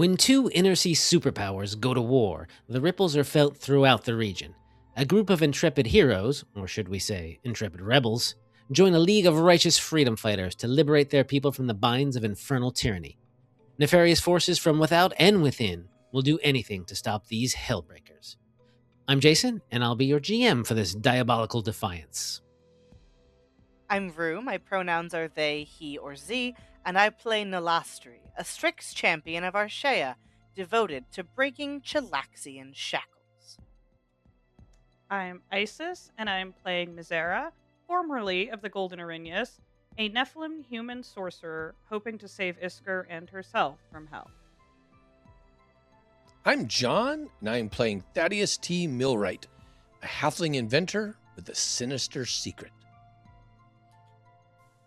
When two inner-sea superpowers go to war, the ripples are felt throughout the region. A group of intrepid heroes, or should we say, intrepid rebels, join a league of righteous freedom fighters to liberate their people from the binds of infernal tyranny. Nefarious forces from without and within will do anything to stop these Hellbreakers. I'm Jason, and I'll be your GM for this diabolical defiance. I'm Rue, my pronouns are they, he, or z, and I play Nolastri, a Strix champion of Arshea, devoted to breaking Chilaxian shackles. I'm Isis, and I'm playing Misera, formerly of the Golden Arenas, a Nephilim human sorcerer hoping to save Isker and herself from hell. I'm John, and I'm playing Thadeus T. Millwright, a halfling inventor with a sinister secret.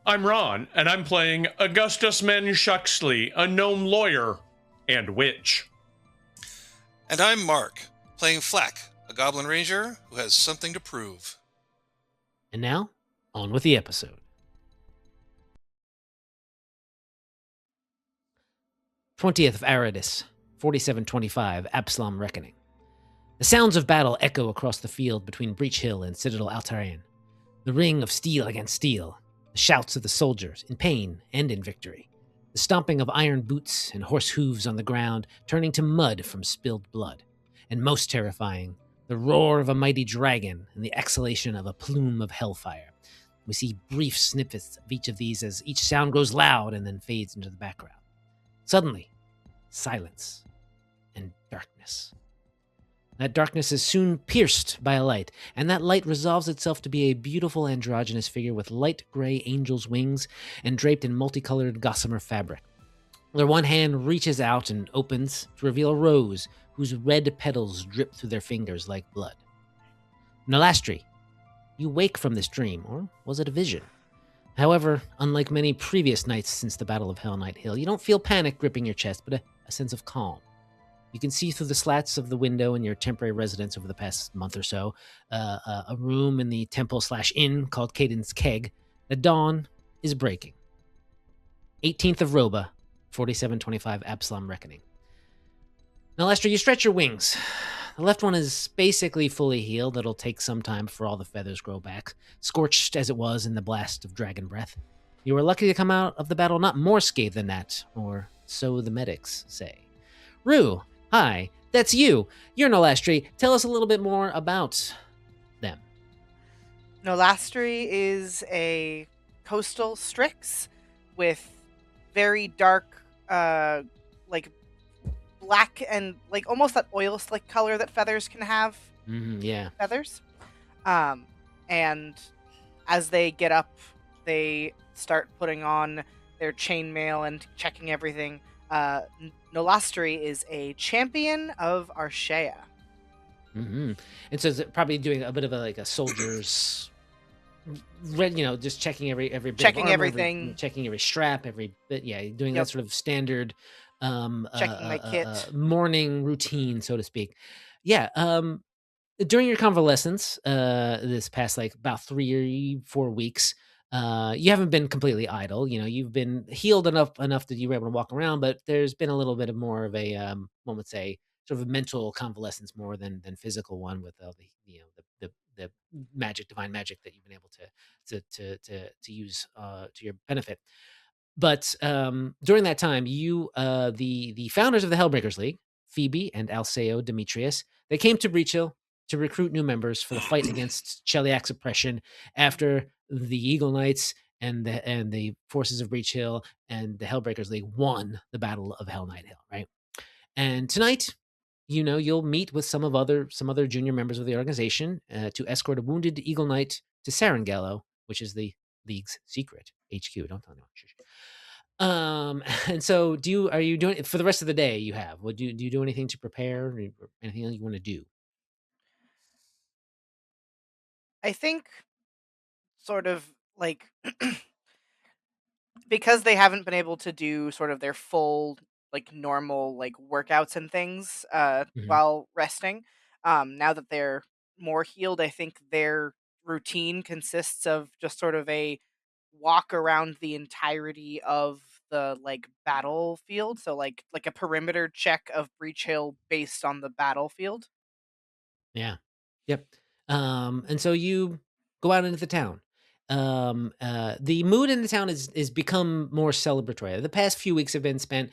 I'm Ron, and I'm playing Augustus Shuxley, a gnome lawyer and witch. And I'm Mark, playing Flak, a goblin ranger who has something to prove. And now, on with the episode. 20th of Aradis, 4725, Absalom Reckoning. The sounds of battle echo across the field between Breach Hill and Citadel Altarian. The ring of steel against steel, the shouts of the soldiers, in pain and in victory. The stomping of iron boots and horse hooves on the ground, turning to mud from spilled blood. And most terrifying, the roar of a mighty dragon and the exhalation of a plume of hellfire. We see brief snippets of each of these as each sound grows loud and then fades into the background. Suddenly, silence and darkness. That darkness is soon pierced by a light, and that light resolves itself to be a beautiful androgynous figure with light gray angel's wings and draped in multicolored gossamer fabric. Their one hand reaches out and opens to reveal a rose whose red petals drip through their fingers like blood. Nolastri, you wake from this dream, or was it a vision? However, unlike many previous nights since the Battle of Hell Night Hill, you don't feel panic gripping your chest, but a sense of calm. You can see through the slats of the window in your temporary residence over the past month or so, a room in the temple/inn called Caden's Keg. The dawn is breaking. 18th of Roba, 4725 Absalom Reckoning. Now, Lester, you stretch your wings. The left one is basically fully healed. It'll take some time before all the feathers grow back, scorched as it was in the blast of dragon breath. You were lucky to come out of the battle not more scathed than that, or so the medics say. Rue, hi, that's you. You're Nolastri. Tell us a little bit more about them. Nolastri is a coastal Strix with very dark, like black and like almost that oil slick color that feathers can have. Yeah. Feathers. And as they get up, they start putting on their chainmail and checking everything. Nolastri is a champion of Arshea. And so is it probably doing a bit of a soldier's, just checking every bit Checking of armor, everything. checking every strap, every bit. Yeah, doing that sort of standard checking my kit. Morning routine, so to speak. Yeah. During your convalescence, this past about 3-4 weeks, you haven't been completely idle. You've been healed enough that you were able to walk around, but there's been a little bit of more of a, one would say, sort of a mental convalescence more than physical one with all the magic, divine magic that you've been able to use to your benefit. But during that time, you, the founders of the Hellbreakers League, Phoebe and Alceo Demetrius, they came to Breach Hill to recruit new members for the fight against Cheliak's oppression after the Eagle Knights and the forces of Breach Hill and the Hellbreakers League won the Battle of Hell Night Hill, right? And tonight, you'll meet with some other junior members of the organization to escort a wounded Eagle Knight to Sarangallo, which is the League's secret HQ. Don't tell anyone. And so are you doing it for the rest of the day? Do you do anything to prepare or anything else you want to do? I think sort of like because they haven't been able to do sort of their full normal workouts and things while resting, now that they're more healed, I think their routine consists of just sort of a walk around the entirety of the like battlefield, so like a perimeter check of Breach Hill based on the battlefield. Yeah. Yep. And so you go out into the town. The mood in the town is become more celebratory. The past few weeks have been spent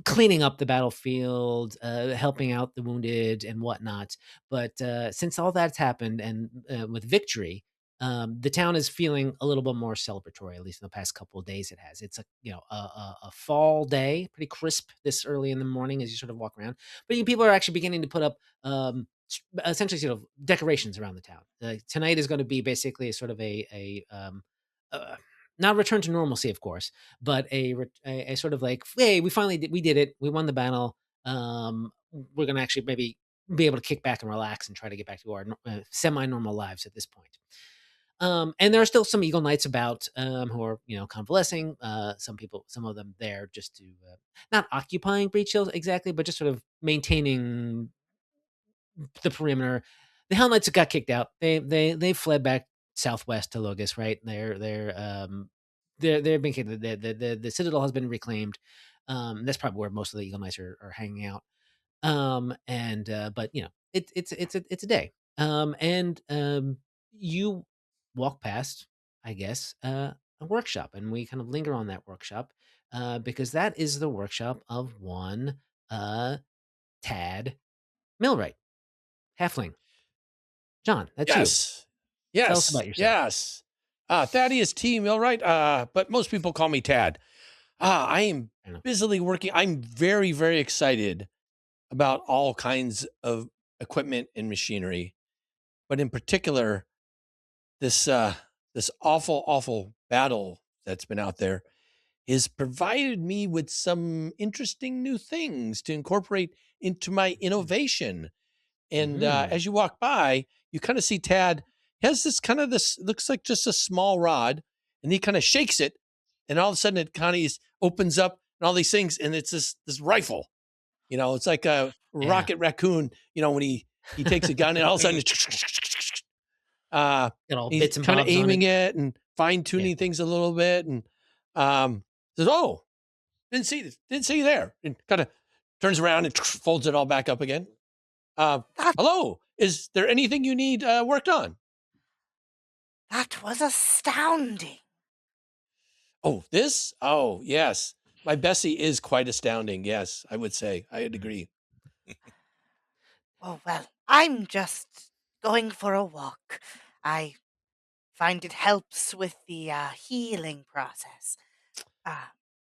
cleaning up the battlefield, helping out the wounded and whatnot. But since all that's happened, and with victory, the town is feeling a little bit more celebratory. At least in the past couple of days, it has. It's a fall day, pretty crisp this early in the morning as you sort of walk around. But people are actually beginning to put up essentially sort of decorations around the town. Tonight is going to be basically a sort of not return to normalcy, of course, but a sort of like, hey, we did it, we won the battle. We're going to actually maybe be able to kick back and relax and try to get back to our semi-normal lives at this point. And there are still some Eagle Knights about who are convalescing. Some of them there just to not occupying Breach Hill exactly, but just sort of maintaining the perimeter. The Hell Knights got kicked out. They fled back southwest to Logus, right? They're being kicked. The Citadel has been reclaimed. That's probably where most of the Eagle Knights are hanging out. But it's a day. You walk past, I guess, a workshop, and we kind of linger on that workshop because that is the workshop of one Tad Millwright, halfling. John, that's you. Tell us Yes. about yourself. Yes. Thaddeus T. Millwright, but most people call me Tad. I am Fair enough. busily working. I'm very, very excited about all kinds of equipment and machinery, but in particular, this awful battle that's been out there has provided me with some interesting new things to incorporate into my innovation. And as you walk by, you kind of see Tad has this looks like just a small rod, and he kind of shakes it, and all of a sudden it kind of opens up and all these things, and it's this rifle. It's like a Rocket Raccoon. When he takes a gun, and all of a sudden he's kind of aiming it and fine tuning things a little bit, and says, "Oh, didn't see you there," and kind of turns around and folds it all back up again. Hello, is there anything you need worked on? That was astounding. Oh, this? Oh, yes. My Bessie is quite astounding. Yes, I would say. I'd agree. Oh, well, I'm just going for a walk. I find it helps with the healing process.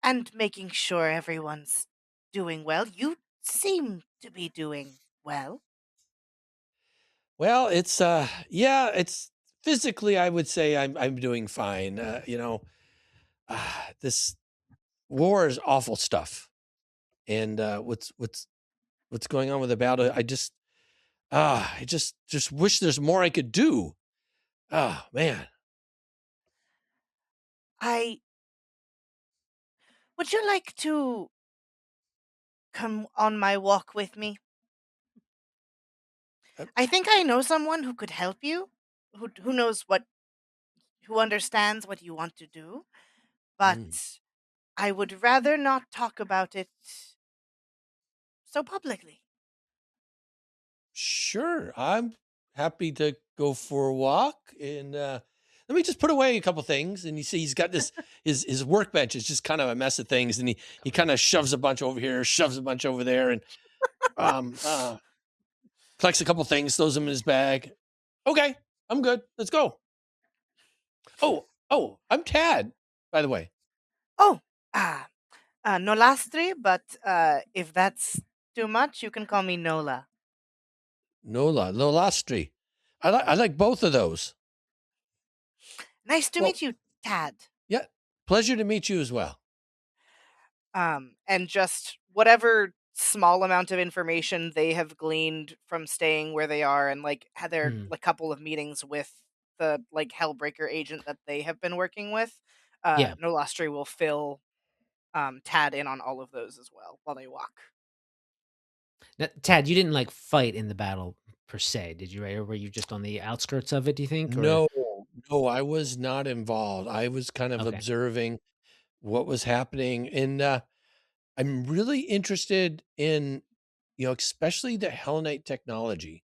And making sure everyone's doing well. You seem to be doing well. Well, it's physically, I would say I'm doing fine. This war is awful stuff, and what's going on with the battle? I just wish there's more I could do. Oh man. Would you like to come on my walk with me? I think I know someone who could help you, who who understands what you want to do, but I would rather not talk about it so publicly. Sure, I'm happy to go for a walk, and let me just put away a couple things. And you see, he's got this his workbench is just kind of a mess of things, and he kind of shoves a bunch over here, shoves a bunch over there, and collects a couple things, throws them in his bag. Okay, I'm good. Let's go. Oh, I'm Tad, by the way. Oh, Nolastri, but if that's too much, you can call me Nola. Nolastri. I like both of those. Nice to meet you, Tad. Yeah, pleasure to meet you as well. And just whatever small amount of information they have gleaned from staying where they are, and like had their like couple of meetings with the like Hellbreaker agent that they have been working with. Nolastri will fill Tad in on all of those as well while they walk. Now, Tad, you didn't like fight in the battle per se, did you? Right, or were you just on the outskirts of it? Do you think? Or? No, I was not involved. I was kind of observing. what was happening. And I'm really interested in, especially the Hell Knight technology.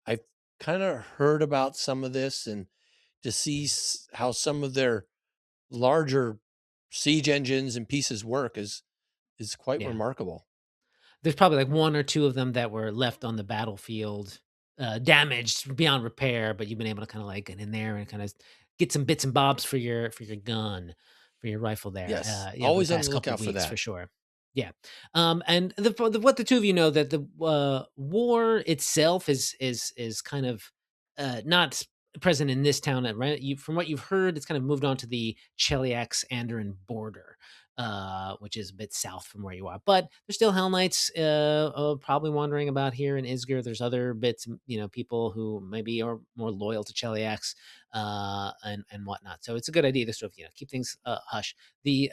I've kind of heard about some of this, and to see how some of their larger siege engines and pieces work is quite Yeah. remarkable. There's probably like one or two of them that were left on the battlefield, damaged beyond repair, but you've been able to kind of like get in there and kind of get some bits and bobs for your gun, for your rifle there. Yes, Over the always on past the couple lookout of for weeks that. for sure. Yeah, and what the two of you know that the war itself is kind of not present in this town. Right, from what you've heard, it's kind of moved on to the Cheliax-Andoran border, which is a bit south from where you are. But there's still Hell Knights probably wandering about here in Isger. There's other bits, people who maybe are more loyal to Cheliax and whatnot. So it's a good idea to sort of keep things hush. The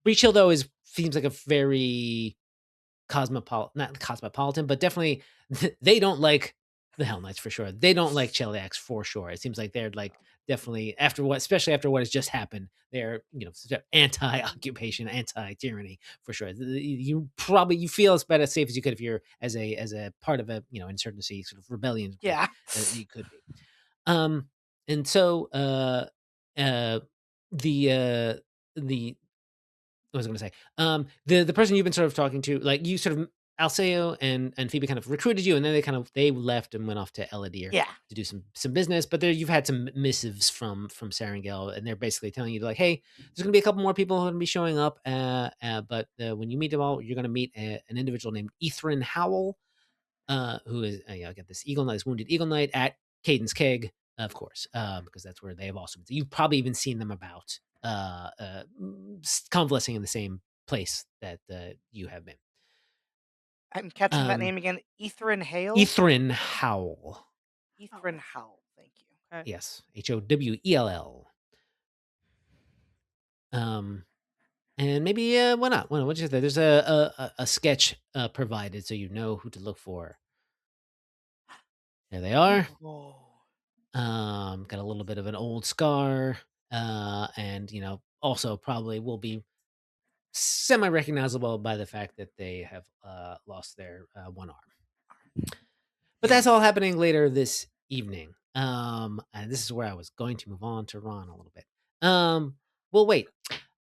Breach Hill though seems like a very not cosmopolitan, but definitely they don't like the Hell Knights for sure. They don't like Cheliax for sure. It seems like they're like definitely especially after what has just happened, they're anti-occupation, anti-tyranny for sure. You feel as better safe as you could if you're as a part of a insurgency sort of rebellion group. Yeah. You could be. And so the what was I going to say? The person you've been sort of talking to, like you sort of Alceo and Phoebe kind of recruited you, and then they left and went off to Eladir Yeah. to do some business. But there you've had some missives from Sarangel, and they're basically telling you like, hey, there's going to be a couple more people who are going to be showing up. But when you meet them all, you're going to meet an individual named Ethrin Howell, who is got this Eagle Knight, this wounded Eagle Knight at Caden's Keg, of course, because that's where they have also been. You've probably even seen them about convalescing in the same place that you have been. I'm catching that name again. Ethrin Hale? Ethrin Howell. Ethrin Howell. Thank you. Okay. Yes. Howell. And maybe why not? What'd you say? There's a sketch provided so you know who to look for. There they are. Whoa. Got a little bit of an old scar, and also probably will be semi-recognizable by the fact that they have lost their one arm. But that's all happening later this evening. And this is where I was going to move on to Ron a little bit. Well, wait.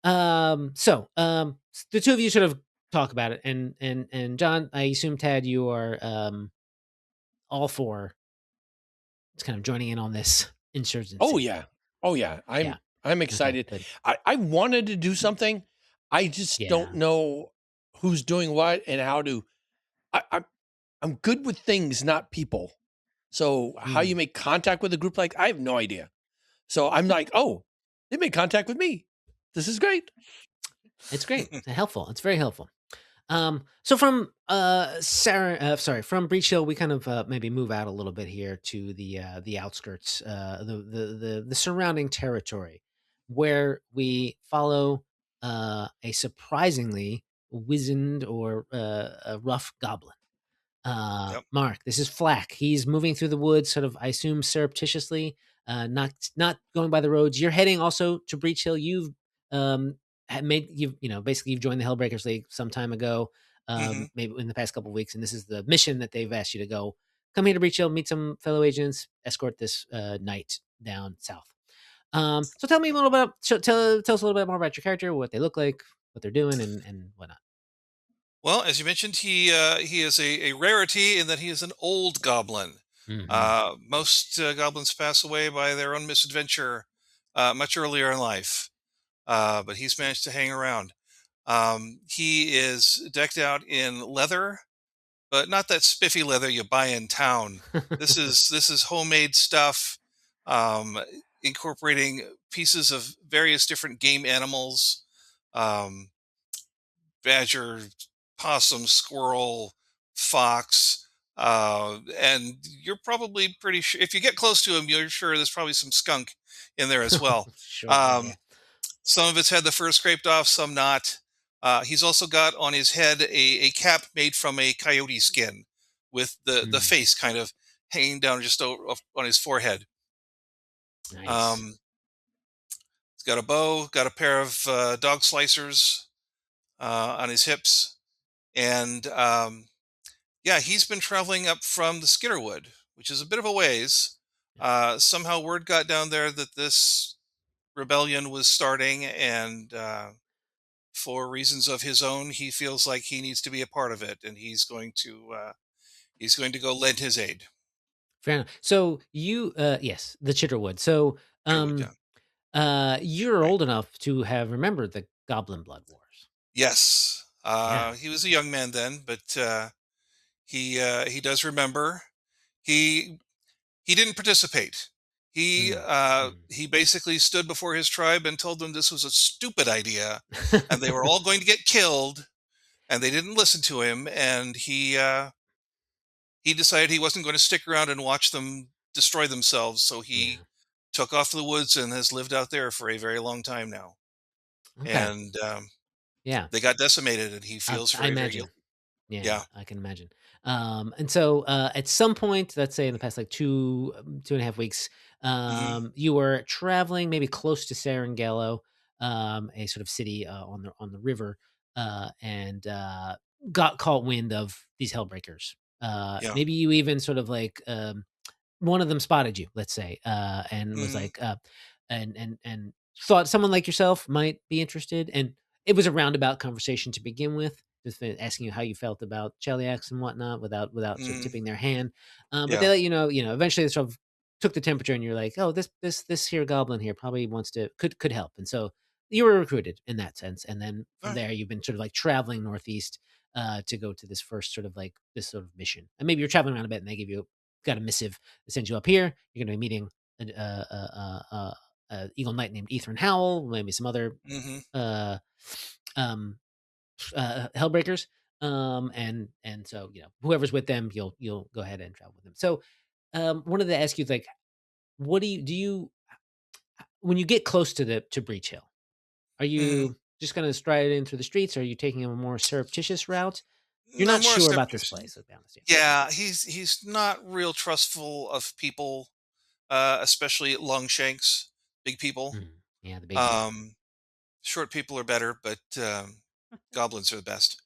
So the two of you sort of talk about it, and John, I assume Tad, you are all for it's kind of joining in on this insurgency. Oh yeah. I'm excited. Okay, I wanted to do something. I just don't know who's doing what and how to. I'm good with things, not people. So how you make contact with a group I have no idea. So I'm like, oh, they made contact with me. This is great. It's great. It's helpful. It's very helpful. So from from Breach Hill, we kind of maybe move out a little bit here to the outskirts, the surrounding territory, where we follow a surprisingly wizened or a rough goblin. Mark, this is Flak. He's moving through the woods, sort of, I assume, surreptitiously, not going by the roads. You're heading also to Breach Hill. You've basically you've joined the Hellbreakers League some time ago, maybe in the past couple of weeks, and this is the mission that they've asked you to go. Come here to Breach Hill, meet some fellow agents, escort this knight down south. So tell me a little bit. Tell us a little bit more about your character, what they look like, what they're doing, and whatnot. Well, as you mentioned, he is a rarity in that he is an old goblin. Most goblins pass away by their own misadventure much earlier in life, but he's managed to hang around. He is decked out in leather, but not that spiffy leather you buy in town. This is homemade stuff, incorporating pieces of various different game animals. Badger, possum, squirrel, fox, and you're probably pretty sure if you get close to him, you're sure there's probably some skunk in there as well. Sure, Some of it's had the fur scraped off, some not. He's also got on his head a cap made from a coyote skin with the face kind of hanging down just on his forehead. Nice. He's got a bow, got a pair of dog slicers on his hips, and yeah, he's been traveling up from the Skitterwood, which is a bit of a ways. Somehow word got down there that this rebellion was starting, and for reasons of his own, he feels like he needs to be a part of it, and he's going to go lend his aid. Fair enough. So you, yes, the Chitterwood. So, Chitterwood, yeah. you're Right. old enough to have remembered the Goblin Blood Wars. Yes. Yeah. He was a young man then, but he does remember. He he didn't participate. Mm, mm. He basically stood before his tribe and told them this was a stupid idea, and they were all going to get killed, and they didn't listen to him. And he decided he wasn't going to stick around and watch them destroy themselves. So he Yeah. took off to the woods and has lived out there for a very long time now. Okay. And Yeah. they got decimated, and he I, feels I very, very imagine. guilty. Yeah, Yeah. I can imagine. And so at some point, let's say in the past like 2.5 weeks, Hmm. you were traveling maybe close to Sarangello, a sort of city on the river, and got caught wind of these Hellbreakers. Yeah. Maybe you even sort of like one of them spotted you, let's say, and was Hmm. like, and thought someone like yourself might be interested, and it was a roundabout conversation to begin with, just asking you how you felt about Cheliax and whatnot, without sort of Hmm. tipping their hand. But they Yeah. let you know, eventually they sort of took the temperature, and you're like, oh, this here goblin here probably wants to could help, and so you were recruited in that sense, and then All from right. there you've been sort of like traveling northeast to go to this first sort of like this sort of mission, and maybe you're traveling around a bit, and they give you got a missive that sends you up here. You're going to be meeting a Eagle Knight named Ethan Howell, maybe some other Hmm. uh, um, Hellbreakers, and so whoever's with them, you'll go ahead and travel with them. So, wanted to ask you like, what do you when you get close to Breach Hill? Are Hmm. you just going to stride in through the streets? Or are you taking a more surreptitious route? You're No not more sure about this skeptics. place, let's be honest. Yeah, he's not real trustful of people, especially longshanks, big people. Yeah. Yeah, the big guys. Um, Short people are better, but goblins are the best.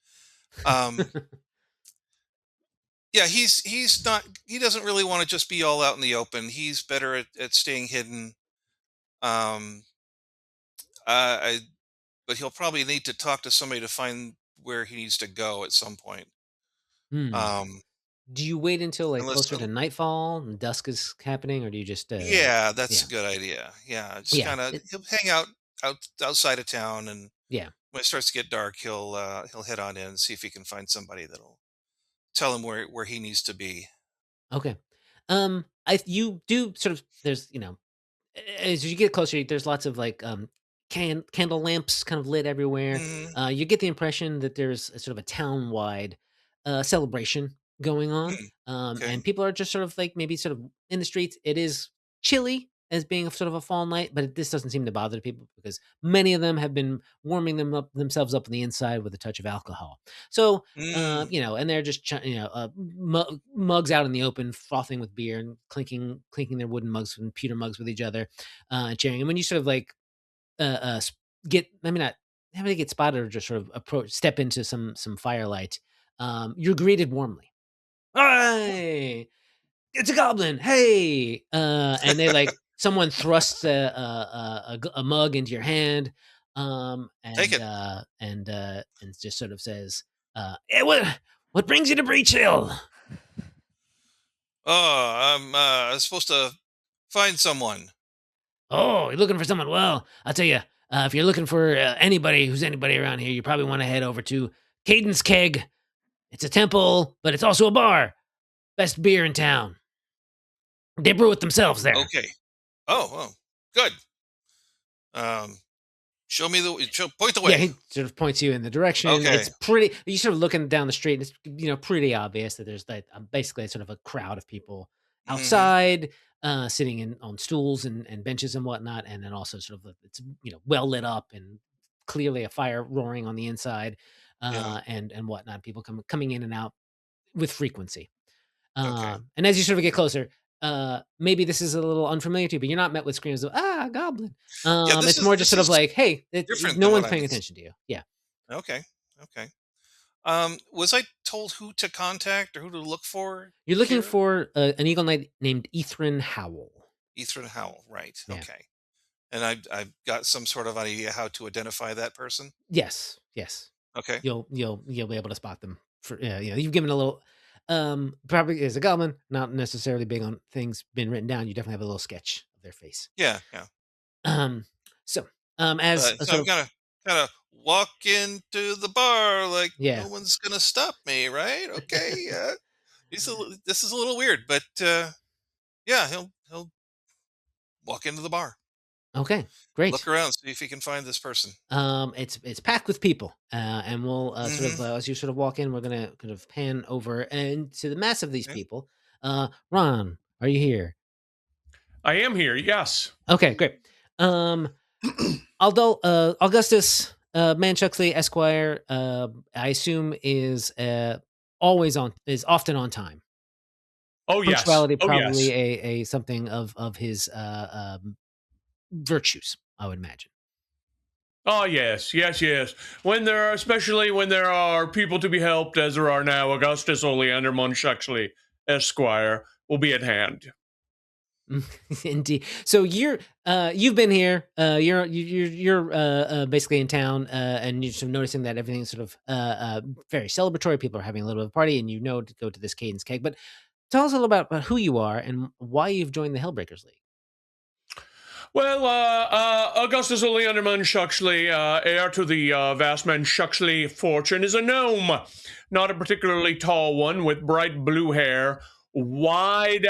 Um, yeah, he's not. He doesn't really want to just be all out in the open. He's better at staying hidden. Um, I, but he'll probably need to talk to somebody to find where he needs to go at some point. Hmm. Um, Do you wait until, like, unless closer to nightfall and dusk is happening, or do you just, Yeah, that's yeah. a good idea. Yeah, just Yeah, kind of it he'll hang outside of town, and yeah, when it starts to get dark, he'll head on in and see if he can find somebody that'll tell him where he needs to be. okay. I you do sort of there's, as you get closer, there's lots of, like, candle lamps kind of lit everywhere. Hmm. You get the impression that there's a sort of a town-wide, celebration going on, Okay. and people are just sort of, like, maybe sort of in the streets. It is chilly as being a sort of a fall night, but this doesn't seem to bother people because many of them have been warming themselves up on the inside with a touch of alcohol. So, Mm, and they're just mugs out in the open, frothing with beer and clinking their wooden mugs and pewter mugs with each other, and cheering. And when you sort of like get, I mean, not having to get spotted or just sort of step into some firelight, you're greeted warmly. Hi, it's a goblin. Hey, and they like someone thrusts a mug into your hand, take it. and just sort of says, "Hey, what brings you to Breach Hill?" Oh, I was supposed to find someone. Oh, you're looking for someone? Well, I'll tell you, if you're looking for anybody who's anybody around here, you probably want to head over to Caden's Keg. It's a temple, but it's also a bar. Best beer in town. They brew it themselves there. Okay. Oh, well, good. Um, point the Yeah, way. he sort of points you in the direction. Okay. It's pretty. You sort of looking down the street, and it's pretty obvious that there's like basically sort of a crowd of people Hmm. outside, sitting on stools and benches and whatnot, and then also sort of it's well lit up and clearly a fire roaring on the inside, Yeah. and whatnot. People coming in and out with frequency. Okay. And as you sort of get closer, maybe this is a little unfamiliar to you, but you're not met with screams of goblin. This It's is more just sort of like, hey, different no than what one's I'm paying used. attention to you. Yeah. Okay. Okay. Was I told who to contact or who to look for You're looking here? for an eagle knight named Ethrin Howell. Ethrin Howell, right? Yeah. Okay. And I've got some sort of idea how to identify that person. Yes. Okay. You'll be able to spot them. For you've given a little. Probably as a goblin, not necessarily big on things being written down. You definitely have a little sketch of their face. Yeah. So So I'm kind of walk into the bar like no one's gonna stop me, right? Okay. Yeah. This is a little weird, but yeah, he'll walk into the bar. Okay, great. Look around, see if he can find this person. It's packed with people, and we'll sort of as you sort of walk in, we're gonna kind of pan over and to the mass of these people. Ron, are you here? I am here. Yes. Okay, great. Augustus Manchuxley Esquire, I assume is often on time. Oh yes. Punctuality probably a something of his virtues, I would imagine. Oh yes. Especially when there are people to be helped, as there are now, Augustus Oleander Manchuxley Esquire will be at hand. Indeed. So you've been here. You're basically in town, and you're sort of noticing that everything's sort of very celebratory. People are having a little bit of a party, and to go to this Cadence Keg. But tell us a little about who you are and why you've joined the Hellbreakers League. Well, Augustus Oleander Manchuxley, heir to the vast Manchuxley fortune, is a gnome. Not a particularly tall one, with bright blue hair, wide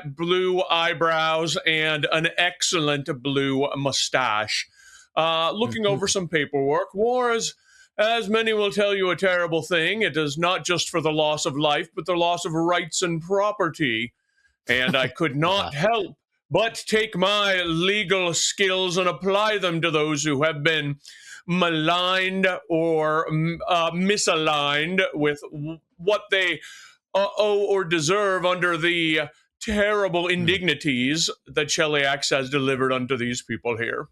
blue eyebrows, and an excellent blue mustache. Looking over some paperwork, war is, as many will tell you, a terrible thing. It is not just for the loss of life, but the loss of rights and property. And I could not help but take my legal skills and apply them to those who have been maligned or misaligned with what they owe or deserve under the terrible indignities that Cheliax has delivered unto these people here.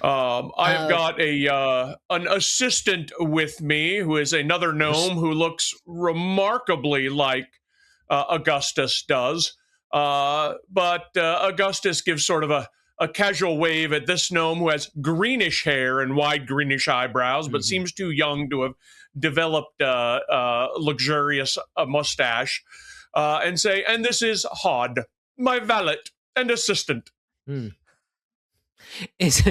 I've got an assistant with me who is another gnome who looks remarkably like Augustus does. But Augustus gives sort of a casual wave at this gnome who has greenish hair and wide greenish eyebrows, but seems too young to have developed luxurious mustache, and say, and this is Hod, my valet and assistant. Is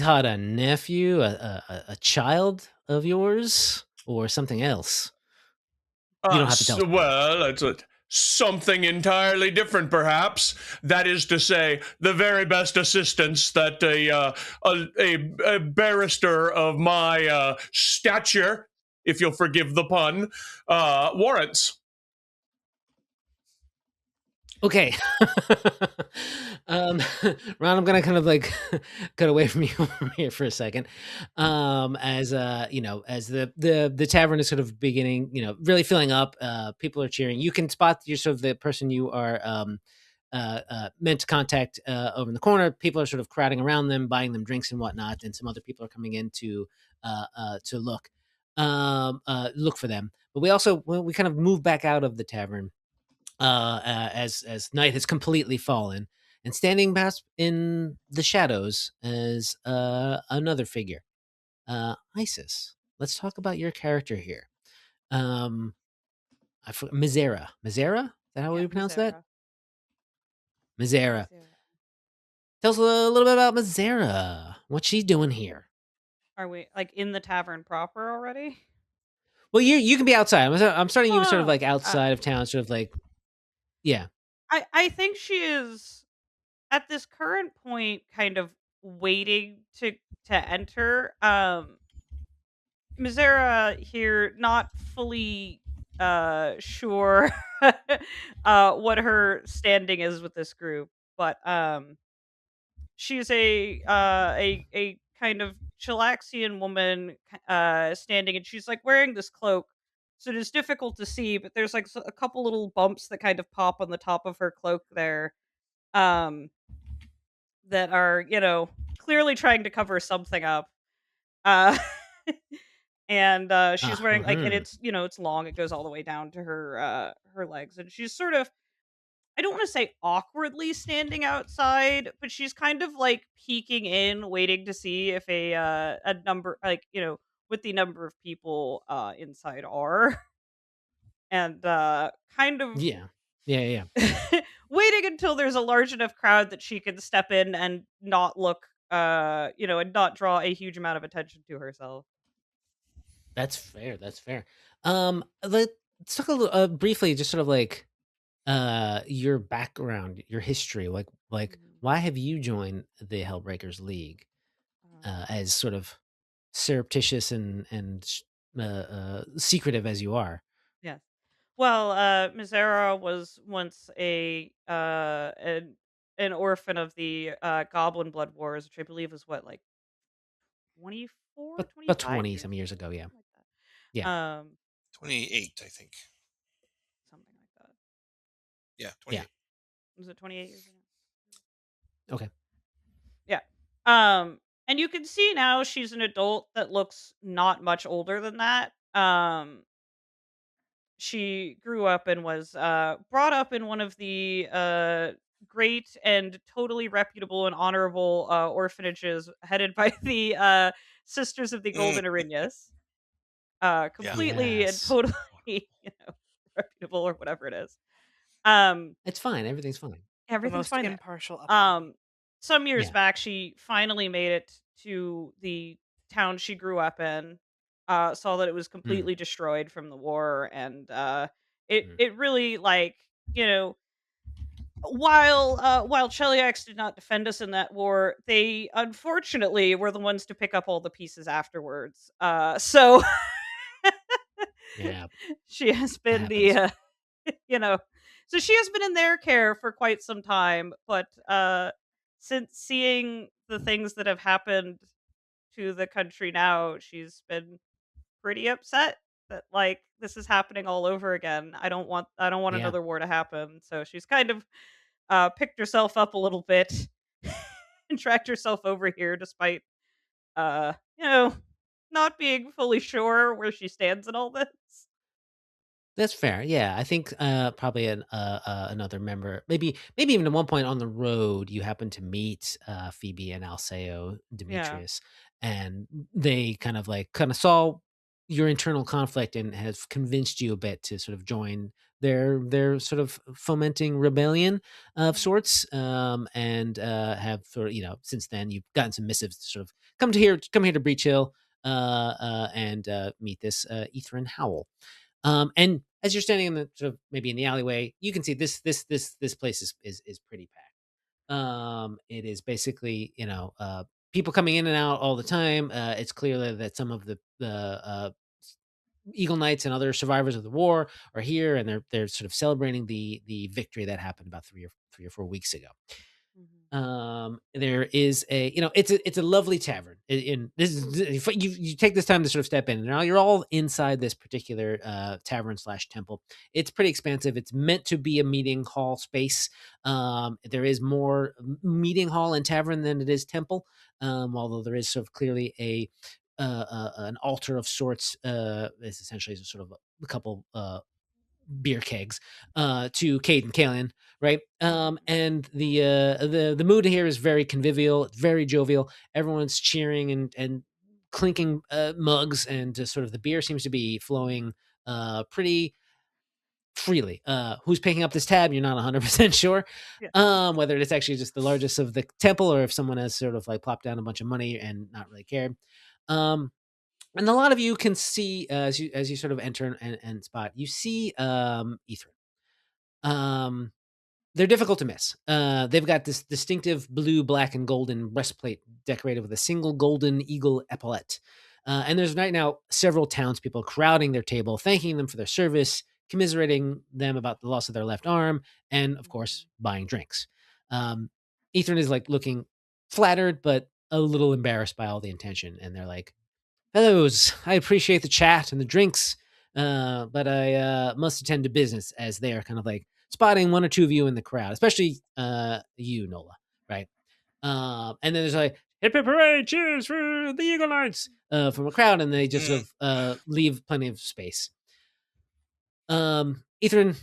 Hod a nephew, a child of yours, or something else? You don't have to tell us. Well, it's something entirely different, perhaps. That is to say, the very best assistance that a barrister of my stature, if you'll forgive the pun, warrants. Okay. Ron, I'm gonna kind of like cut away from you here for a second. As the tavern is sort of beginning, really filling up, people are cheering. You can spot you're sort of the person you are meant to contact over in the corner. People are sort of crowding around them, buying them drinks and whatnot, and some other people are coming in to look for them. But we kind of move back out of the tavern as night has completely fallen, and standing past in the shadows is another figure, Isis. Let's talk about your character here. Misera. Misera? Is that how we pronounce that? Misera. Tell us a little bit about Misera. What's she doing here? Are we like in the tavern proper already? Well, you can be outside. I'm starting you sort of like outside of town, sort of like. Yeah. I think she is at this current point kind of waiting to enter. Misera here, not fully sure what her standing is with this group, but she's a kind of Chilaxian woman standing, and she's like wearing this cloak so it is difficult to see. But there's like a couple little bumps that kind of pop on the top of her cloak there, um, that are clearly trying to cover something up. Uh, and she's wearing like, and it's it's long. It goes all the way down to her legs, and she's sort of, I don't want to say awkwardly standing outside, but she's kind of like peeking in, waiting to see if a number, like, what the number of people inside are, and kind of Yeah. waiting until there's a large enough crowd that she can step in and not look, and not draw a huge amount of attention to herself. That's fair. That's fair. Let's talk a little briefly, just sort of like your background, your history. Like why have you joined the Hellbreakers League as sort of surreptitious and secretive as you are? Yes. Well, Misera was once an orphan of the Goblin Blood Wars, which I believe was what, like 24, But 25 20 years some years ago, yeah. something like that. Yeah. 28, I think. Something like that. Yeah, 28. Yeah. Was it 28 years ago? Okay. Yeah. And you can see now she's an adult that looks not much older than that. She grew up and was brought up in one of the great and totally reputable and honorable orphanages headed by the Sisters of the Golden Erinyes. Completely and Yes. totally, reputable or whatever it is. It's fine. Everything's fine. The Everything's most fine there. impartial upbringing. Some years Yeah. back, she finally made it to the town she grew up in. Saw that it was completely destroyed from the war, and it really, like, while Cheliax did not defend us in that war, they unfortunately were the ones to pick up all the pieces afterwards. So Yeah. she has been That the so she has been in their care for quite some time, but since seeing the things that have happened to the country now, she's been pretty upset that, like, this is happening all over again. I don't want Yeah. another war to happen. So she's kind of picked herself up a little bit and tracked herself over here, despite not being fully sure where she stands in all this. That's fair. Yeah, I think probably another member, maybe even at one point on the road, you happen to meet Phoebe and Alceo Demetrius, and they kind of saw your internal conflict and have convinced you a bit to sort of join their sort of fomenting rebellion of sorts, and have sort of, since then you've gotten some missives to sort of come here to Breach Hill and meet this Ethrin Howell. And as you're standing in the sort of maybe in the alleyway, you can see this place is pretty packed. It is basically people coming in and out all the time. It's clear that some of the Eagle Knights and other survivors of the war are here, and they're sort of celebrating the victory that happened about 3 or 4 weeks ago. There is it's a lovely tavern. In this is, you take this time to sort of step in. Now you're all inside this particular tavern / temple. It's pretty expansive. It's meant to be a meeting hall space. There is more meeting hall and tavern than it is temple. Although there is sort of clearly an altar of sorts. It's essentially sort of a couple beer kegs to Cade and Kalian, right? And the mood here is very convivial, very jovial. Everyone's cheering and clinking mugs, and sort of the beer seems to be flowing pretty freely. Who's picking up this tab? You're not 100% sure. Whether it's actually just the largest of the temple, or if someone has sort of like plopped down a bunch of money and not really cared. And a lot of you can see as you sort of enter and spot, you see Ethrin. They're difficult to miss. They've got this distinctive blue, black, and golden breastplate decorated with a single golden eagle epaulette. And there's right now several townspeople crowding their table, thanking them for their service, commiserating them about the loss of their left arm, and of course, buying drinks. Ethrin is like looking flattered, but a little embarrassed by all the attention, and they're like, "Fellows, I appreciate the chat and the drinks. but I must attend to business, as they are kind of like spotting one or two of you in the crowd, especially you, Nola, right? And then there's like, hip hip hooray, cheers for the Eagle Knights from a crowd, and they just sort of leave plenty of space. Ithrin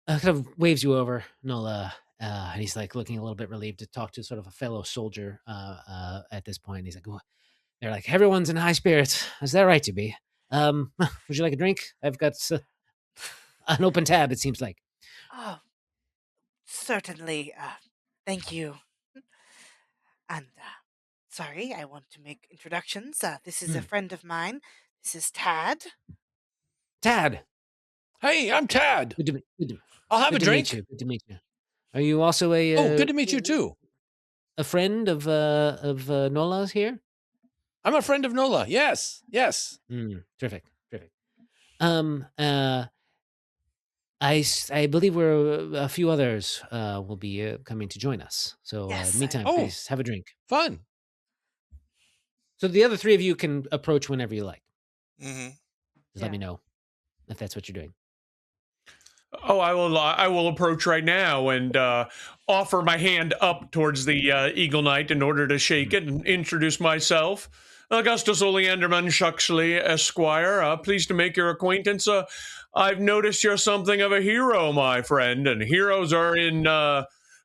kind of waves you over, Nola, and he's like looking a little bit relieved to talk to sort of a fellow soldier at this point. He's like, oh, they're like, everyone's in high spirits. Is that right to be? Would you like a drink? I've got an open tab, it seems like. Oh, certainly. Thank you. And sorry, I want to make introductions. This is a friend of mine. This is Tad. Tad. Hey, I'm Tad. I'll have a drink. Good to meet you. Are you also a? Good to meet you too. A friend of Nola's here. I'm a friend of Nola. Yes. Terrific. I believe a few others will be coming to join us. So Yes, in the meantime, please have a drink. Fun. So the other three of you can approach whenever you like. Mm-hmm. Just let me know if that's what you're doing. Oh, I will approach right now and offer my hand up towards the Eagle Knight in order to shake it and introduce myself. Augustus Oleanderman Shuxley, Esquire. Pleased to make your acquaintance. I've noticed you're something of a hero, my friend, and heroes are in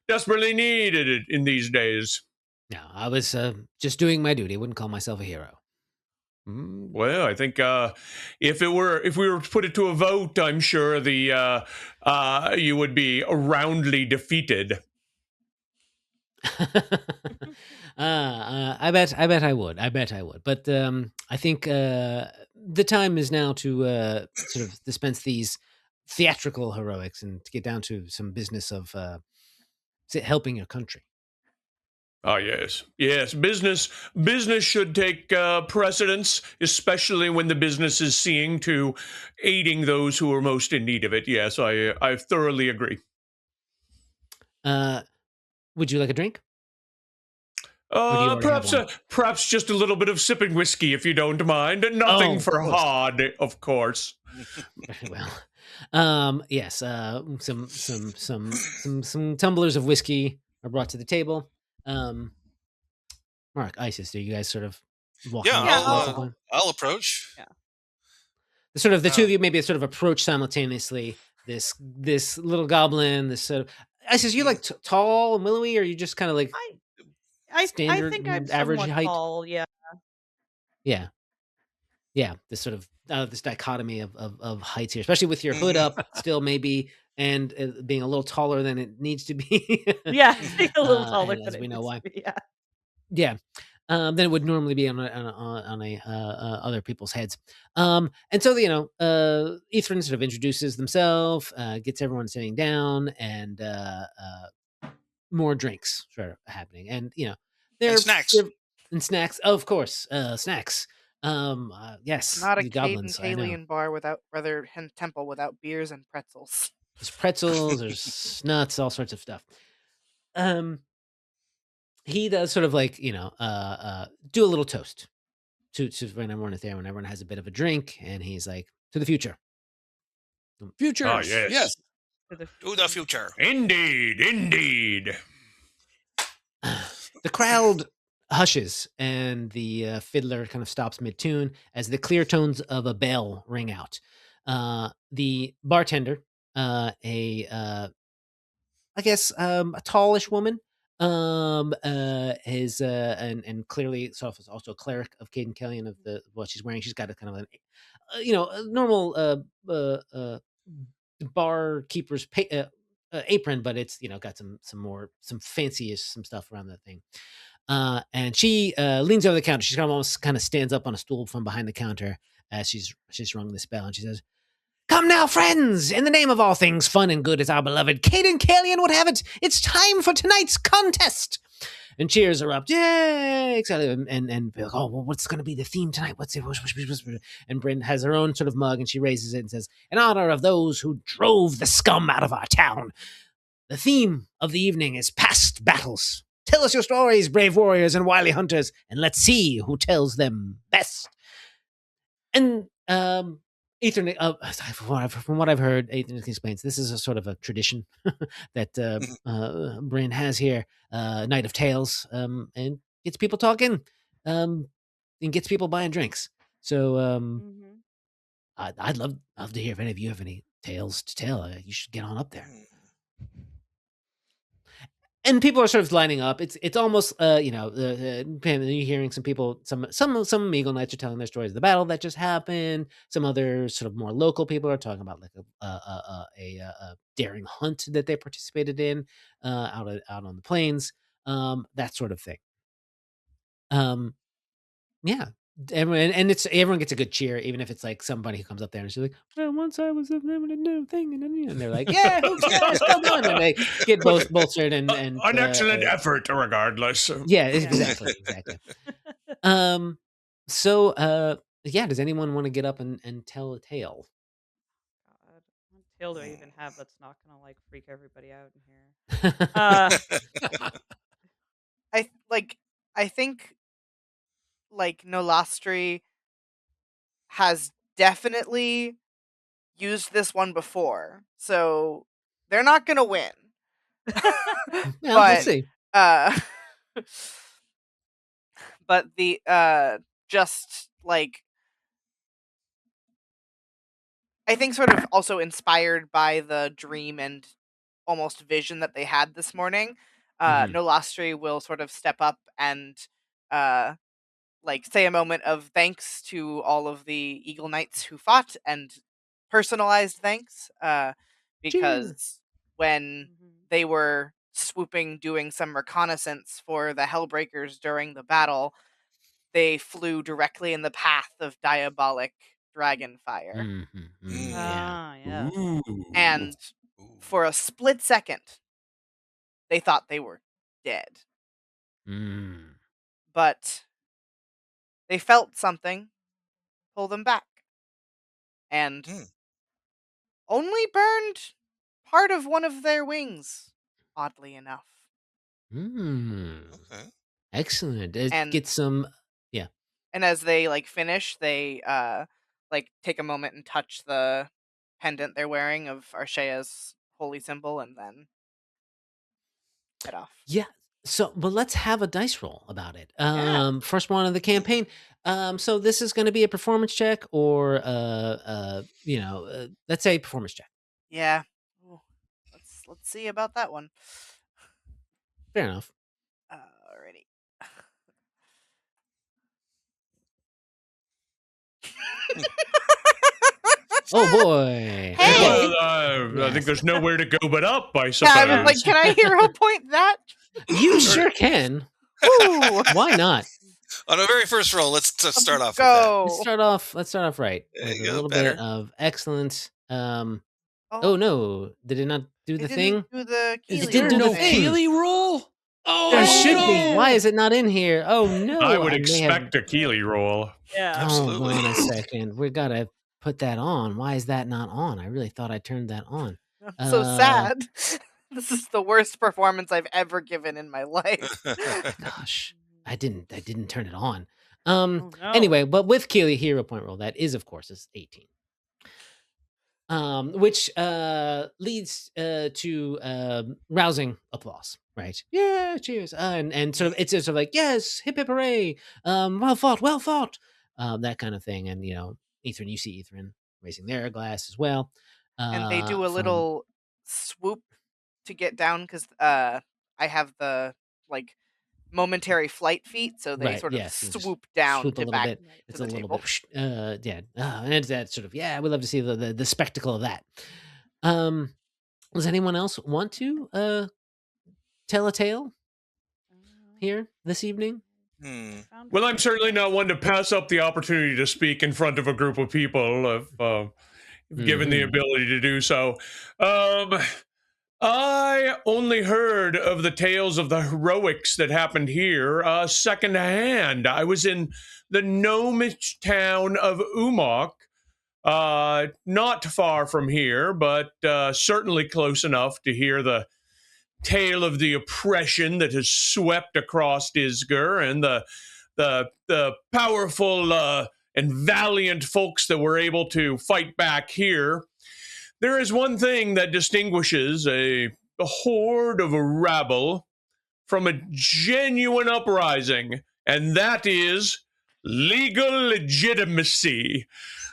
desperately needed in these days. No, I was just doing my duty. I wouldn't call myself a hero. Well, I think if we were to put it to a vote, I'm sure you would be roundly defeated. I bet I would. But I think the time is now to sort of dispense these theatrical heroics and to get down to some business of helping your country. Ah, yes. Business should take precedence, especially when the business is seeing to aiding those who are most in need of it. Yes, I thoroughly agree. Would you like a drink? Perhaps just a little bit of sipping whiskey, if you don't mind. Nothing for hard, of course. Well, yes. Some tumblers of whiskey are brought to the table. Mark, Isis, do you guys sort of walk? I'll approach. Yeah. The two of you maybe sort of approach simultaneously. This little goblin. This sort of Isis, you like tall and willowy, or are you just kind of like? I standard think I'm average somewhat height? tall, yeah. This sort of this dichotomy of heights here, especially with your hood up still maybe, and being a little taller than it needs to be. Yeah, a little taller. And as we know why. Yeah. Than it would normally be on other people's heads. And so Ithrin sort of introduces themselves, gets everyone sitting down, and more drinks start happening, and And snacks. And snacks, of course, snacks. Yes, Not a the Caden goblins. I know. Kalian bar temple without beers and pretzels. There's pretzels, there's nuts, all sorts of stuff. He does sort of like do a little toast to when everyone is there, when everyone has a bit of a drink, and he's like, to the future. Future. Ah, yes. To the future. Indeed. The crowd hushes, and the fiddler kind of stops mid-tune as the clear tones of a bell ring out. The bartender, a tallish woman, is and clearly sort of also a cleric of Caden Kellyan of what she's wearing. She's got a kind of a normal barkeeper's apron, but it's got some fancy-ish some stuff around that thing. And she leans over the counter. She almost kind of stands up on a stool from behind the counter as she's rung this bell, and she says, "Come now, friends! In the name of all things fun and good as our beloved Caden Kellyan would have it, it's time for tonight's contest!" And cheers erupt. Yay! Excited. And well, what's going to be the theme tonight? What's it? And Bryn has her own sort of mug, and she raises it and says, "In honor of those who drove the scum out of our town, the theme of the evening is past battles. Tell us your stories, brave warriors and wily hunters, and let's see who tells them best." And Ithrin Ethan, from what I've heard, Ethan explains this is a sort of a tradition that Bryn has here, Night of Tales, and gets people talking, and gets people buying drinks. So Mhm. I'd love to hear if any of you have any tales to tell. You should get on up there. And people are sort of lining up. It's almost you're hearing some people, some Eagle Knights are telling their stories of the battle that just happened. Some other sort of more local people are talking about like a daring hunt that they participated in out on the plains, that sort of thing. Yeah. Everyone gets a good cheer, even if it's like somebody who comes up there and she's like, "Well, once I was a new thing," and they're like, "Yeah, yes, well done," and they get both bolstered and an excellent effort, regardless. Yeah, exactly. So yeah, does anyone want to get up and tell a tale? God, what tail do I even have that's not gonna like freak everybody out in here? I think like Nolastri has definitely used this one before, so they're not gonna win. Yeah, we'll But see. but the just like I think sort of also inspired by the dream and almost vision that they had this morning, Mhm. Nolastri will sort of step up and like say a moment of thanks to all of the Eagle Knights who fought, and personalized thanks, because when they were swooping doing some reconnaissance for the Hellbreakers during the battle, they flew directly in the path of diabolic dragon fire. Yeah. Yeah. And for a split second, they thought they were dead. But they felt something pull them back. And only burned part of one of their wings, oddly enough. Okay. Excellent. And- Get some. Yeah. And as they like finish, they like take a moment and touch the pendant they're wearing of Arshea's holy symbol, and then head off. Yeah. So, but let's have a dice roll about it. Yeah. First one of the campaign. So this is going to be a performance check, or let's say performance check. Yeah. Ooh. Let's see about that one. Fair enough. Alrighty. Oh boy. Hey! Well, I think there's nowhere to go but up, I Yeah, suppose. I was like, can I hero point that? You sure can. Ooh. Why not? On our very first roll, let's start off Go. Let's start off right. There With you a go, little better. bit of excellence. Oh no, did it not do the It thing? didn't do the It Keeley did do the roll thing. Keeley roll? Oh, There should no. be. Why is it not in here? Oh no. I would may have- expect a Keeley roll. Yeah. Absolutely. Hold on a second. We gotta put that on. Why is that not on? I really thought I turned that on. I'm so sad. This is the worst performance I've ever given in my life. Gosh, I didn't turn it on. Oh, no. Anyway, but with Keeley hero point roll, that is of course is 18. Which leads to rousing applause, right? Yeah, cheers. And sort of it's sort of like, yes, hip hip hooray, well fought, that kind of thing. And Ethan, you see Ethan raising their glass as well. And they do a little swoop to get down because I have the like momentary flight feat, so they Right, sort of yes, you just swoop down swoop a to little back bit. to It's the a little table. bit, and it's that sort of, yeah, we'd love to see the spectacle of that. Does anyone else want to tell a tale here this evening? Well, I'm certainly not one to pass up the opportunity to speak in front of a group of people if given the ability to do so. I only heard of the tales of the heroics that happened here secondhand. I was in the gnomish town of Umok, not far from here, but certainly close enough to hear the tale of the oppression that has swept across Isger and the powerful and valiant folks that were able to fight back here, there is one thing that distinguishes a horde of a rabble from a genuine uprising, and that is legal legitimacy.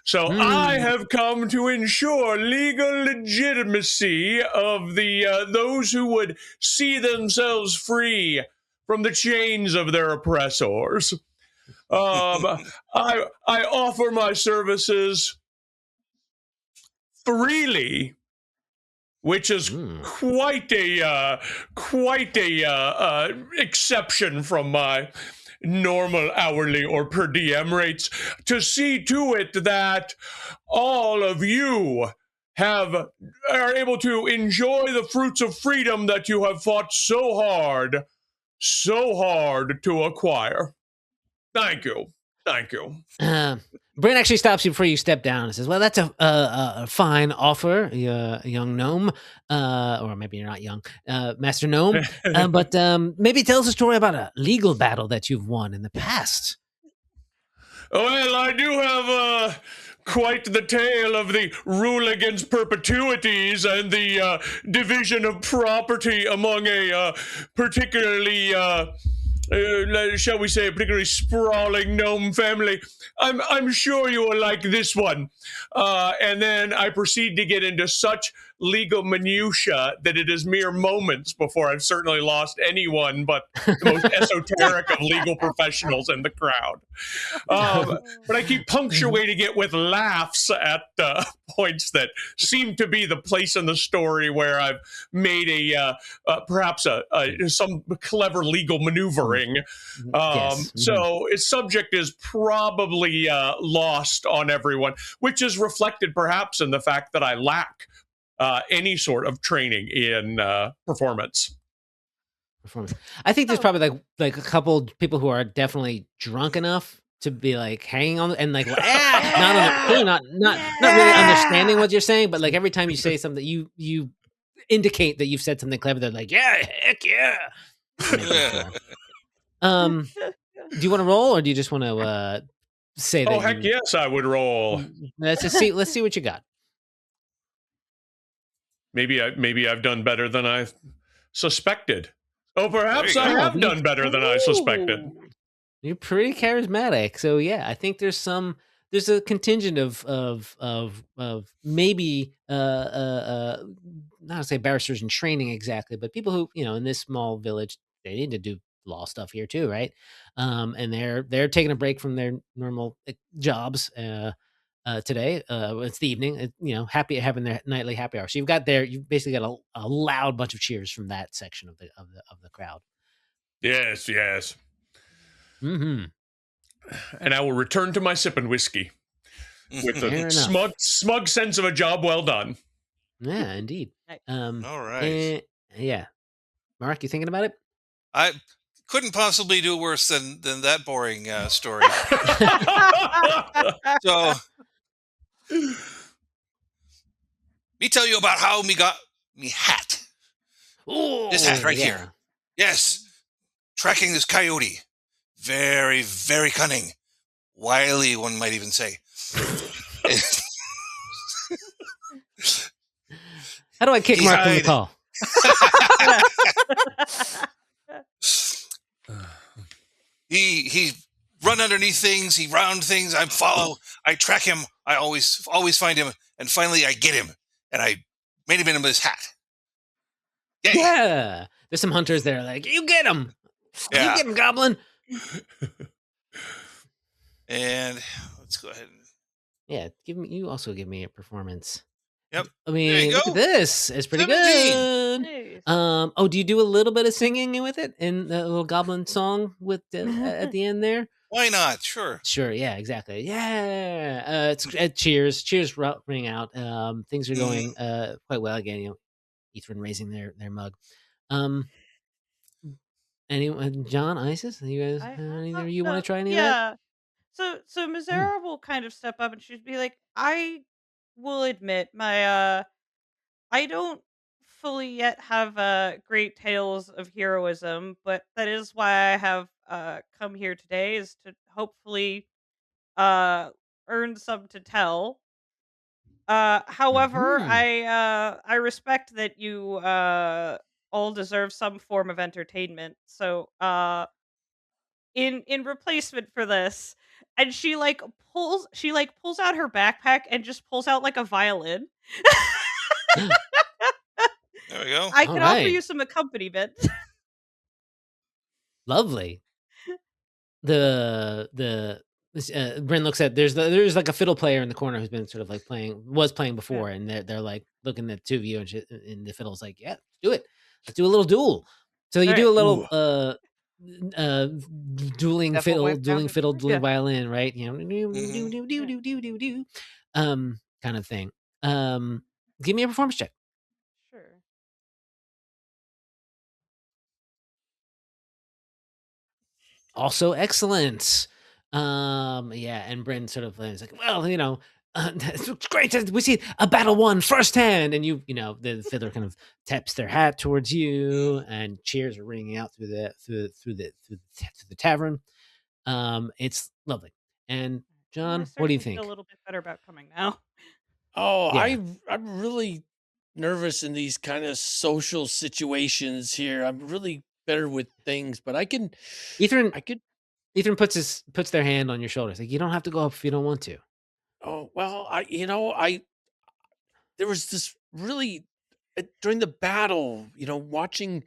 So I have come to ensure legal legitimacy of the those who would see themselves free from the chains of their oppressors. I offer my services freely, which is quite a exception from my normal hourly or per diem rates, to see to it that all of you are able to enjoy the fruits of freedom that you have fought so hard to acquire. Thank you. Bryn actually stops you before you step down and says, well, that's a fine offer, young gnome, or maybe you're not young, Master Gnome, but maybe tell us a story about a legal battle that you've won in the past. Well, I do have quite the tale of the rule against perpetuities and the division of property among a particularly... shall we say, a particularly sprawling gnome family. I'm sure you will like this one. And then I proceed to get into such legal minutia that it is mere moments before I've certainly lost anyone but the most esoteric of legal professionals in the crowd. But I keep punctuating it with laughs at points that seem to be the place in the story where I've made perhaps some clever legal maneuvering. So its subject is probably lost on everyone, which is reflected perhaps in the fact that I lack any sort of training in performance. I think there's probably like a couple people who are definitely drunk enough to be like hanging on and like not really understanding what you're saying, but like every time you say something, you indicate that you've said something clever. They're like, yeah, heck yeah. Do you want to roll, or do you just want to say that? Oh, heck yes, I would roll. Let's see what you got. Maybe I've done better than I suspected. Oh, perhaps I have done better than I suspected. You're pretty charismatic, so yeah, I think there's a contingent of maybe not to say barristers in training exactly, but people who, in this small village, they need to do law stuff here too, right? And they're taking a break from their normal jobs today. It's the evening, happy having their nightly happy hour. So you've basically got a loud bunch of cheers from that section of the crowd. Yes. Mm-hmm. And I will return to my sipping whiskey with a smug sense of a job well done. Yeah, indeed. All right. Yeah. Mark, you thinking about it? I couldn't possibly do worse than that boring story. So, me tell you about how me got me hat. Ooh, this hat right here. Yes. Tracking this coyote. Very, very cunning. Wily, one might even say. How do I kick Mark from the call? He run underneath things. He round things. I follow. I track him. I always find him. And finally, I get him. And I made him in his hat. Yay. Yeah. There's some hunters there like, you get him. Yeah. You get him, goblin. And let's go ahead and... Yeah, you also give me a performance. Yep. I mean, look at this. It's pretty 17. Good. Nice. Do you do a little bit of singing with it in the little goblin song with at the end there? Why not? Sure. Yeah, exactly. Yeah. It's cheers ring out. Things are going quite well again. Ethan raising their mug. Anyone, John, Isis, you guys, either you want to try any of that? So Misera will kind of step up and she'd be like, I will admit my I don't fully yet have great tales of heroism, but that is why I have come here today, is to hopefully earned some to tell. However, I respect that you all deserve some form of entertainment. So, in replacement for this, and she pulls out her backpack and just pulls out like a violin. There we go. I All can offer right. you some accompaniment. Lovely. Bryn looks at there's like a fiddle player in the corner who's been sort of like was playing before, and they're like looking at the two of you, and the fiddle's like, yeah, let's do it. Let's do a little duel. So you do a little dueling Devil fiddle, went down dueling to fiddle, the dueling Yeah. violin, right? You know, kind of thing. Give me a performance check. Sure. Also excellent. Yeah, and Bryn sort of is like, well, it's great. We see a battle won firsthand, and the fiddler kind of taps their hat towards you, and cheers are ringing out through the tavern. It's lovely. And John, I what do you certainly think? feel a little bit better about coming now. Oh, Yeah. I'm really nervous in these kind of social situations here. I'm really better with things, but Ethan I could. puts their hand on your shoulders, like, you don't have to go up if you don't want to. Oh well, there was this really during the battle, watching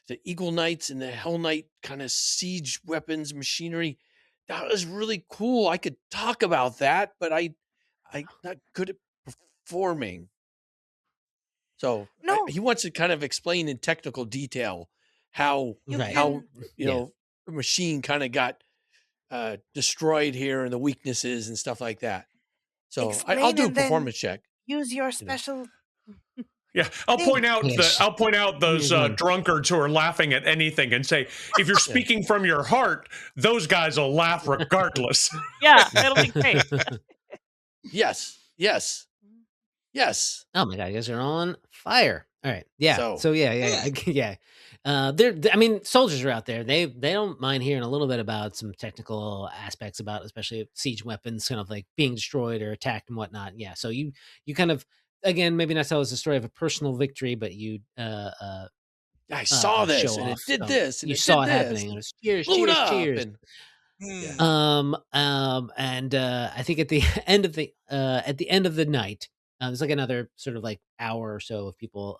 the Eagle Knights and the Hell Knight kind of siege weapons machinery. That was really cool. I could talk about that, but I'm not good at performing. So No. he wants to kind of explain in technical detail how Right. how Yeah. the machine kind of got destroyed here and the weaknesses and stuff like that. So I'll Explain do a and then performance check. use your special. Yeah, I'll point out Yes. I'll point out those Here's one. drunkards who are laughing at anything and say, if you're speaking from your heart, those guys will laugh regardless. Yeah, it'll be great. Yes. Oh my god, you guys are on fire. All right. Yeah. So- Yeah. Soldiers are out there. They don't mind hearing a little bit about some technical aspects about, especially siege weapons, kind of like being destroyed or attacked and whatnot. Yeah. So you kind of, again, maybe not tell us the story of a personal victory, but you I saw this show and it off did some- this and you it saw did it this, happening. And it was cheers, blew it cheers, up, cheers. and I think at the end of the night, there's like another sort of like hour or so of people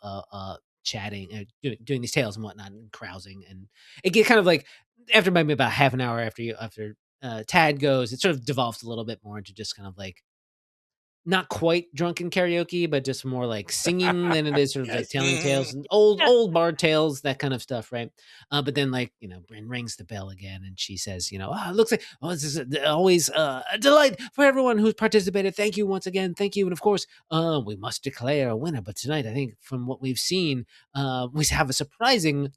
chatting, doing these tales and whatnot, and carousing, and it get kind of like after maybe about half an hour after Tad goes, it sort of devolves a little bit more into just kind of like not quite drunken karaoke, but just more like singing than it is sort of like Yes. telling tales and old bard tales, that kind of stuff, right? But then Bryn rings the bell again, and she says, it looks like this is always a delight for everyone who's participated. Thank you once again, thank you, and of course, we must declare a winner. But tonight, I think from what we've seen, we have a surprising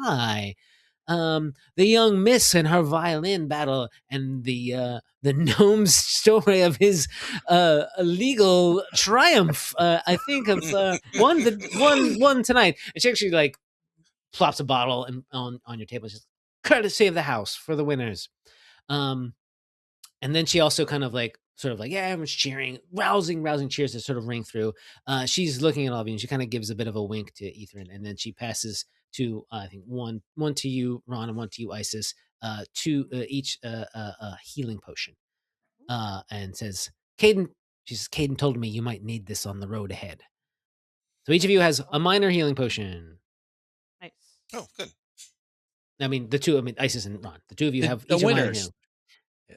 tie. The young miss and her violin battle, and the gnome's story of his illegal triumph. I think of one tonight. And she actually like plops a bottle on your table. She's courtesy of the house for the winners. And then she also kind of like sort of like, yeah, everyone's cheering, rousing cheers that sort of ring through. She's looking at all of you, and she kind of gives a bit of a wink to Ethan, and then she passes to I think one to you, Ron, and one to you, Isis, to each healing potion, and says, Caden. She says, Caden told me you might need this on the road ahead. So each of you has a minor healing potion. Nice. Oh, good. Isis and Ron. The two of you have the each a minor winners. healing.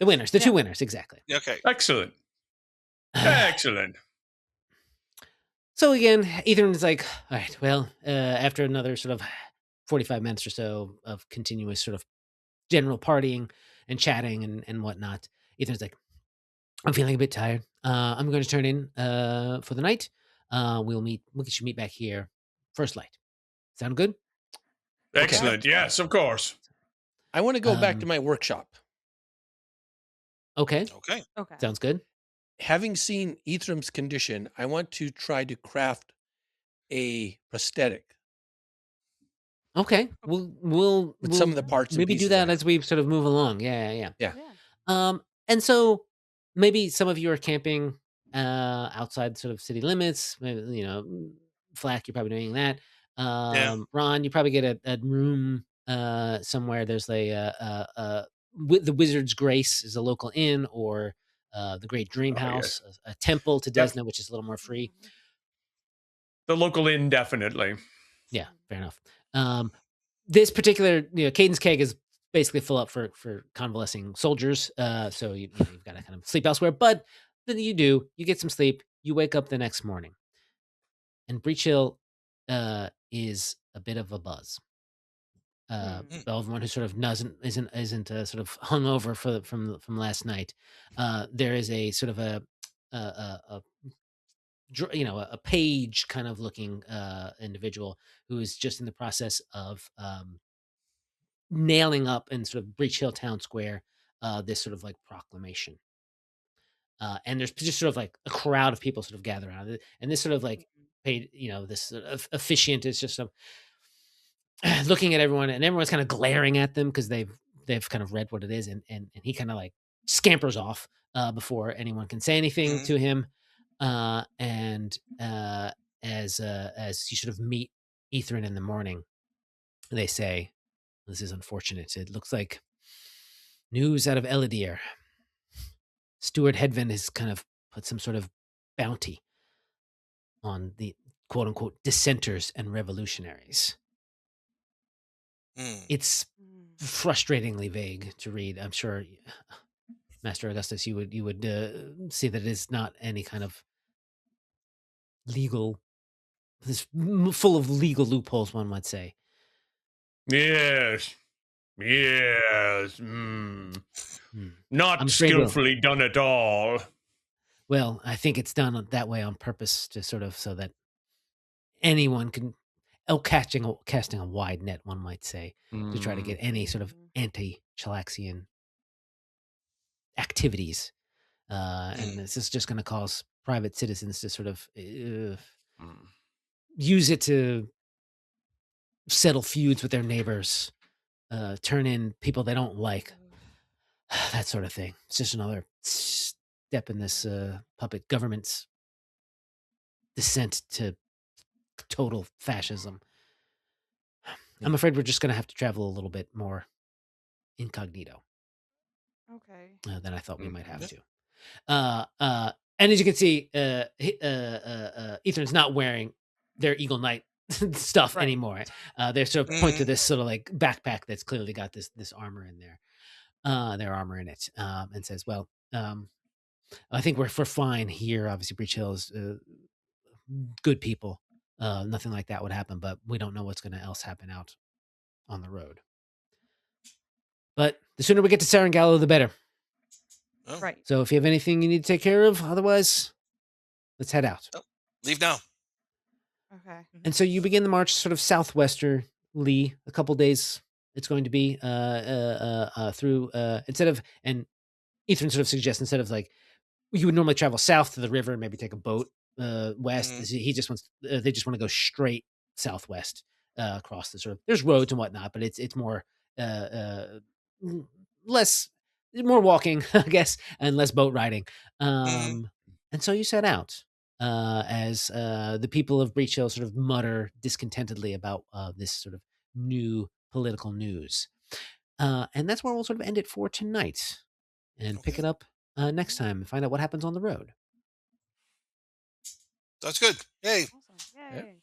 The winners, the two winners, exactly. Okay. Excellent. Excellent. So again, Ethan's like, all right, well, after another sort of 45 minutes or so of continuous sort of general partying and chatting and whatnot, Ethan's like, I'm feeling a bit tired. I'm going to turn in for the night. We'll get you meet back here first light. Sound good? Excellent. Yes, of course. I want to go back to my workshop. Okay. Okay. Sounds good. Having seen Etherim's condition, I want to try to craft a prosthetic. Okay. We'll With some of the parts and maybe do pieces that I as we sort of move along. Yeah. Yeah. And so maybe some of you are camping outside sort of city limits. Maybe, Flak, you're probably doing that. Ron, you probably get a room somewhere. There's the Wizard's Grace is a local inn, or the Great Dream House, a temple to Desna, which is a little more free. The local inn, definitely. Yeah, fair enough. This particular, Caden's Keg is basically full up for convalescing soldiers. So you've got to kind of sleep elsewhere. But then you get some sleep. You wake up the next morning, and Breach Hill is a bit of a buzz. Everyone who sort of isn't sort of hungover from last night. There is a sort of a page kind of looking individual who is just in the process of nailing up in sort of Breach Hill Town Square this sort of like proclamation. And there's just sort of like a crowd of people sort of gather around it. And this sort of like paid, this sort of officiant is just looking at everyone, and everyone's kind of glaring at them because they've kind of read what it is, and he kind of like scampers off before anyone can say anything to him. And as you sort of meet Ethrin in the morning, they say, "This is unfortunate. It looks like news out of Elidir. Stuart Hedvin has kind of put some sort of bounty on the quote-unquote dissenters and revolutionaries." It's frustratingly vague to read. I'm sure, Master Augustus, you would see that it is not any kind of legal. This full of legal loopholes, one might say. Yes. Not skillfully done at all. Well, I think it's done that way on purpose, to sort of so that anyone can, casting a wide net, one might say, to try to get any sort of anti-Chalaxian activities. And this is just going to cause private citizens to sort of use it to settle feuds with their neighbors, turn in people they don't like, that sort of thing. It's just another step in this puppet government's descent to total fascism. I'm afraid we're just going to have to travel a little bit more incognito. Okay. Than I thought we might have to. And as you can see, Ethern's not wearing their Eagle Knight stuff anymore. They sort of point to this sort of like backpack that's clearly got this armor in there, their armor in it, and says, "Well, I think we're fine here. Obviously, Breach Hill is good people. Nothing like that would happen, but we don't know what's going to else happen out on the road. But the sooner we get to Sarangallo, the better." Oh. Right. So if you have anything you need to take care of, otherwise, let's head out. Oh, leave now. Okay. And so you begin the march sort of southwesterly. A couple days it's going to be through instead of, and Ethan sort of suggests, instead of like you would normally travel south to the river and maybe take a boat west. He just wants they just want to go straight southwest across the sort of, there's roads and whatnot, but it's more more walking, I guess, and less boat riding. And so you set out as the people of Breach Hill sort of mutter discontentedly about this sort of new political news. And that's where we'll sort of end it for tonight and pick it up next time and find out what happens on the road. That's good. Yay. Awesome. Yay.